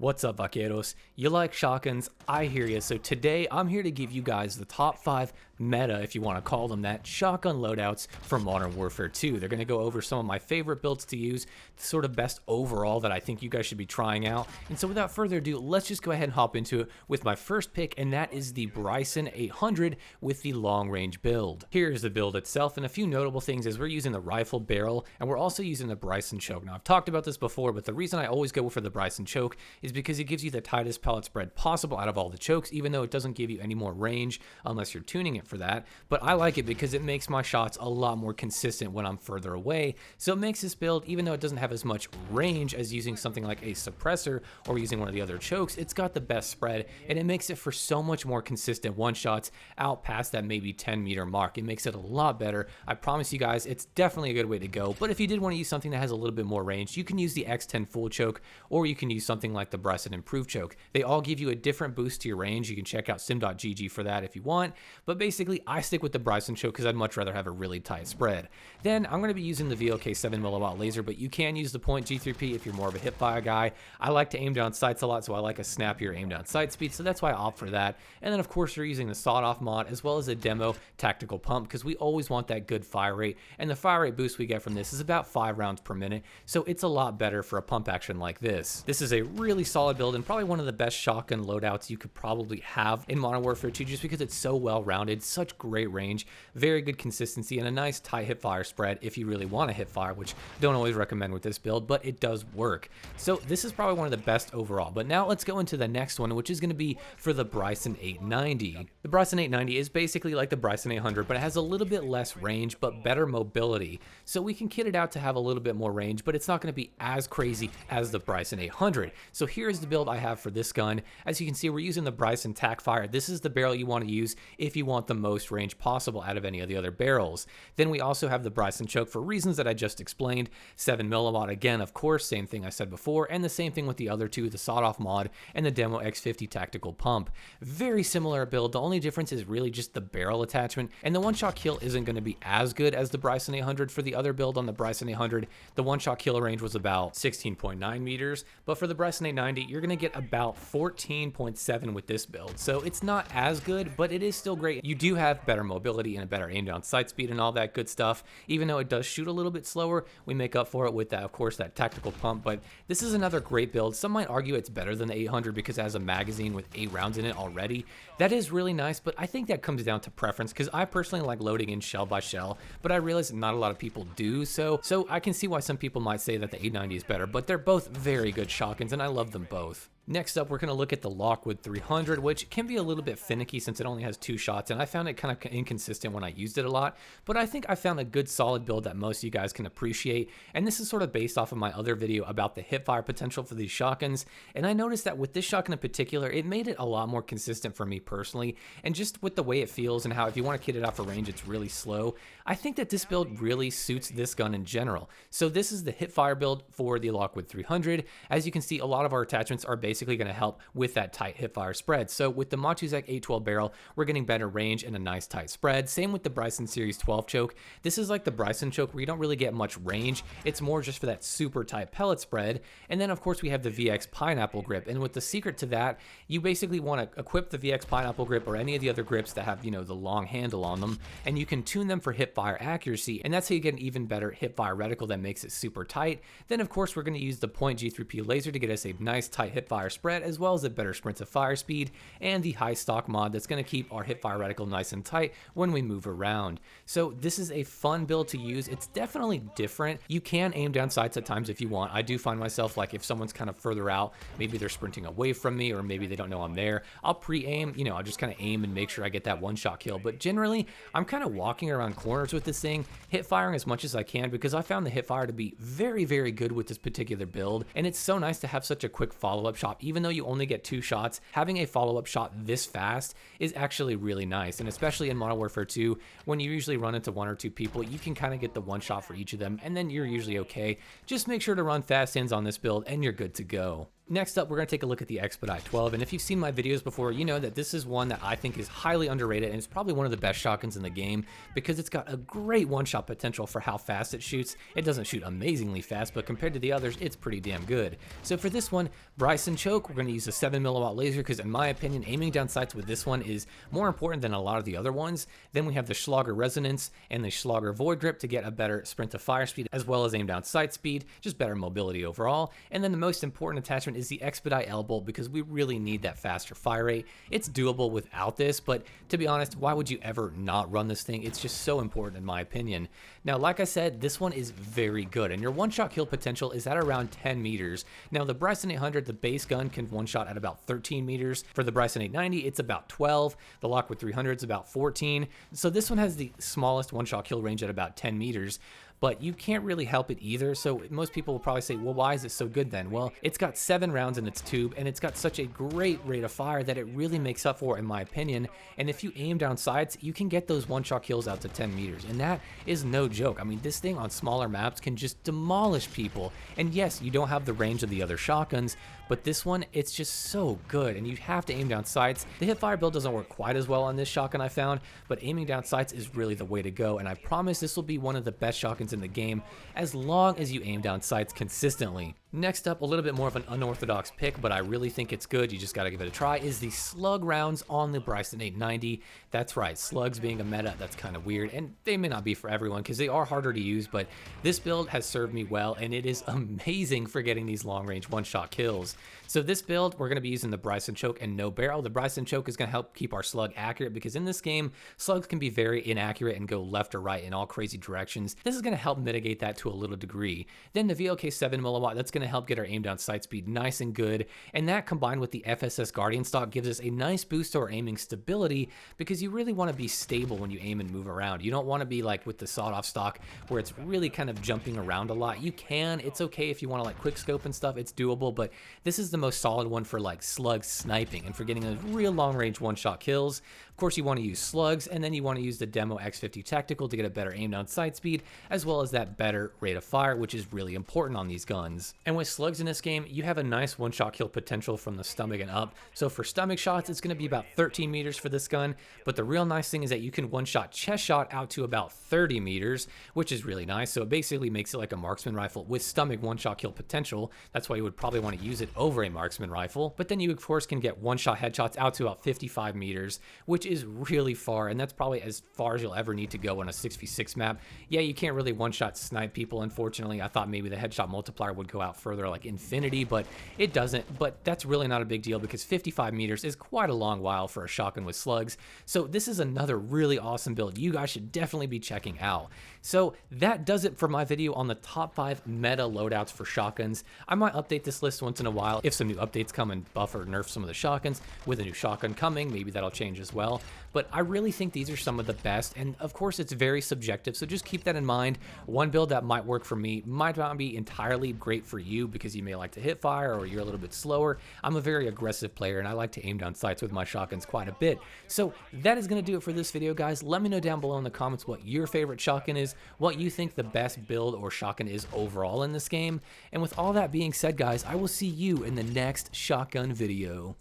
What's up, vaqueros? You like shotguns? I hear you. So today I'm here to give you guys the top 5 meta, if you want to call them that, shotgun loadouts for Modern Warfare 2. They're going to go over some of my favorite builds to use, the sort of best overall that I think you guys should be trying out. And so without further ado, let's just go ahead and hop into it with my first pick, and that is the Bryson 800 with the long range build. Here's the build itself, and a few notable things is we're using the rifle barrel, and we're also using the Bryson choke. Now I've talked about this before, but the reason I always go for the Bryson choke is because it gives you the tightest pellet spread possible out of all the chokes, even though it doesn't give you any more range unless you're tuning it for that. But I like it because it makes my shots a lot more consistent when I'm further away. So it makes this build, even though it doesn't have as much range as using something like a suppressor or using one of the other chokes, it's got the best spread, and it makes it for so much more consistent one shots out past that maybe 10-meter mark. It makes it a lot better. I promise you guys, it's definitely a good way to go. But if you did want to use something that has a little bit more range, you can use the X10 full choke, or you can use something like the Bryson improved choke. They all give you a different boost to your range. You can check out sim.gg for that if you want, but basically I stick with the Bryson choke because I'd much rather have a really tight spread. Then I'm going to be using the VLK 7mm laser, but you can use the point G3P if you're more of a hipfire guy. I like to aim down sights a lot, so I like a snappier aim down sight speed, so that's why I opt for that. And then of course we're using the sawed-off mod as well as a demo tactical pump because we always want that good fire rate, and the fire rate boost we get from this is about 5 rounds per minute, so it's a lot better for a pump action like this. This is a really solid build and probably one of the best shotgun loadouts you could probably have in Modern Warfare 2 just because it's so well rounded, such great range, very good consistency, and a nice tight hip fire spread if you really want to hip fire, which I don't always recommend with this build, but it does work. So this is probably one of the best overall. But now let's go into the next one, which is going to be for the Bryson 890. The Bryson 890 is basically like the Bryson 800, but it has a little bit less range but better mobility. So we can kit it out to have a little bit more range, but it's not going to be as crazy as the Bryson 800. So here's the build I have for this gun. As you can see, we're using the Bryson tac fire. This is the barrel you want to use if you want the most range possible out of any of the other barrels. Then we also have the Bryson choke for reasons that I just explained. 7mm again, of course, same thing I said before, and the same thing with the other two, the sawed-off mod and the demo X50 tactical pump. Very similar build. The only difference is really just the barrel attachment, and the one-shot kill isn't going to be as good as the Bryson 800. For the other build on the Bryson 800, the one-shot kill range was about 16.9 meters, but for the Bryson 890, you're going to get about 14.7 with this build. So it's not as good, but it is still great. You do have better mobility and a better aim down sight speed and all that good stuff. Even though it does shoot a little bit slower, we make up for it with that, of course, that tactical pump. But this is another great build. Some might argue it's better than the 800 because it has a magazine with 8 rounds in it already. That is really nice, but I think that comes down to preference because I personally like loading in shell by shell, but I realize not a lot of people do. So I can see why some people might say that the 890 is better, but they're both very good shotguns and I love them both. Next up, we're going to look at the Lockwood 300, which can be a little bit finicky since it only has 2 shots, and I found it kind of inconsistent when I used it a lot, but I think I found a good solid build that most of you guys can appreciate, and this is sort of based off of my other video about the hipfire potential for these shotguns, and I noticed that with this shotgun in particular, it made it a lot more consistent for me personally, and just with the way it feels and how if you want to kit it out for range, it's really slow. I think that this build really suits this gun in general. So this is the hipfire build for the Lockwood 300. As you can see, a lot of our attachments are basically going to help with that tight hipfire spread. So with the MWII 812 barrel, we're getting better range and a nice tight spread. Same with the Bryson Series 12 choke. This is like the Bryson choke where you don't really get much range. It's more just for that super tight pellet spread. And then of course we have the VX pineapple grip. And with the secret to that, you basically want to equip the VX pineapple grip or any of the other grips that have, the long handle on them, and you can tune them for hipfire accuracy. And that's how you get an even better hipfire reticle that makes it super tight. Then of course we're going to use the point G3P laser to get us a nice tight hipfire spread, as well as a better sprint to fire speed, and the high stock mod that's going to keep our hipfire reticle nice and tight when we move around. So this is a fun build to use. It's definitely different. You can aim down sights at times if you want. I do find myself like if someone's kind of further out, maybe they're sprinting away from me or maybe they don't know I'm there, I'll pre-aim, I'll just kind of aim and make sure I get that one-shot kill. But generally, I'm kind of walking around corners with this thing, hip firing as much as I can because I found the hip fire to be very, very good with this particular build, and it's so nice to have such a quick follow-up shot. Even though you only get 2 shots, having a follow-up shot this fast is actually really nice, and especially in Modern Warfare 2, when you usually run into 1 or 2 people, you can kind of get the one shot for each of them, and then you're usually okay. Just make sure to run fast hands on this build, and you're good to go. Next up, we're going to take a look at the Expedite 12, and if you've seen my videos before, you know that this is one that I think is highly underrated, and it's probably one of the best shotguns in the game because it's got a great one-shot potential for how fast it shoots. It doesn't shoot amazingly fast, but compared to the others, it's pretty damn good. So for this one, Bryson choke, we're going to use a 7mm laser because in my opinion, aiming down sights with this one is more important than a lot of the other ones. Then we have the Slugger resonance and the Slugger void grip to get a better sprint to fire speed, as well as aim down sight speed, just better mobility overall. And then the most important attachment is the Expedite L bolt because we really need that faster fire rate. It's doable without this, but to be honest, why would you ever not run this thing? It's just so important in my opinion. Now, like I said, this one is very good, and your one-shot kill potential is at around 10 meters. Now, the Bryson 800, the base gun, can one-shot at about 13 meters. For the Bryson 890, it's about 12. The Lockwood 300 is about 14. So this one has the smallest one-shot kill range at about 10 meters. But you can't really help it either, so most people will probably say, well, why is it so good then? Well, it's got 7 rounds in its tube, and it's got such a great rate of fire that it really makes up for it, in my opinion. And if you aim down sights, you can get those one-shot kills out to 10 meters, and that is no joke. I mean, this thing on smaller maps can just demolish people. And yes, you don't have the range of the other shotguns, but this one, it's just so good, and you have to aim down sights. The hipfire build doesn't work quite as well on this shotgun, I found, but aiming down sights is really the way to go, and I promise this will be one of the best shotguns in the game as long as you aim down sights consistently. Next up, a little bit more of an unorthodox pick, but I really think it's good, you just gotta give it a try, is the slug rounds on the Bryson 890. That's right, slugs being a meta, that's kind of weird, and they may not be for everyone because they are harder to use, but this build has served me well, and it is amazing for getting these long-range one-shot kills. So this build, we're gonna be using the Bryson choke and no barrel. The Bryson choke is gonna help keep our slug accurate because in this game, slugs can be very inaccurate and go left or right in all crazy directions. This is gonna help mitigate that to a little degree. Then the VLK 7mm, that's gonna help get our aim down sight speed nice and good, and that combined with the FSS Guardian stock gives us a nice boost to our aiming stability because you really want to be stable when you aim and move around. You don't want to be like with the sawed-off stock where it's really kind of jumping around a lot. You can, it's okay if you want to like quick scope and stuff, it's doable, but this is the most solid one for like slug sniping and for getting those real long-range one-shot kills. Of course, you want to use slugs, and then you want to use the Demo X50 Tactical to get a better aim down sight speed, as well as that better rate of fire, which is really important on these guns. And with slugs in this game, you have a nice one-shot kill potential from the stomach and up. So for stomach shots, it's going to be about 13 meters for this gun, but the real nice thing is that you can one-shot chest shot out to about 30 meters, which is really nice. So it basically makes it like a marksman rifle with stomach one-shot kill potential. That's why you would probably want to use it over a marksman rifle. But then you, of course, can get one-shot headshots out to about 55 meters, which is really far, and that's probably as far as you'll ever need to go on a 6v6 map. Yeah, you can't really one-shot snipe people, unfortunately. I thought maybe the headshot multiplier would go out further, like infinity, but it doesn't. But that's really not a big deal because 55 meters is quite a long while for a shotgun with slugs. So this is another really awesome build you guys should definitely be checking out. So that does it for my video on the top 5 meta loadouts for shotguns. I might update this list once in a while if some new updates come and buff or nerf some of the shotguns. With a new shotgun coming, maybe that'll change as well. But I really think these are some of the best, and of course it's very subjective, so just keep that in mind. One build that might work for me might not be entirely great for you because you may like to hit fire or you're a little bit slower. I'm a very aggressive player and I like to aim down sights with my shotguns quite a bit. So that is going to do it for this video, guys. Let me know down below in the comments what your favorite shotgun is, what you think the best build or shotgun is overall in this game. And with all that being said, guys, I will see you in the next shotgun video.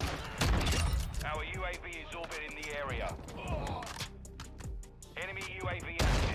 Our UAV is orbiting the area. Enemy UAV active.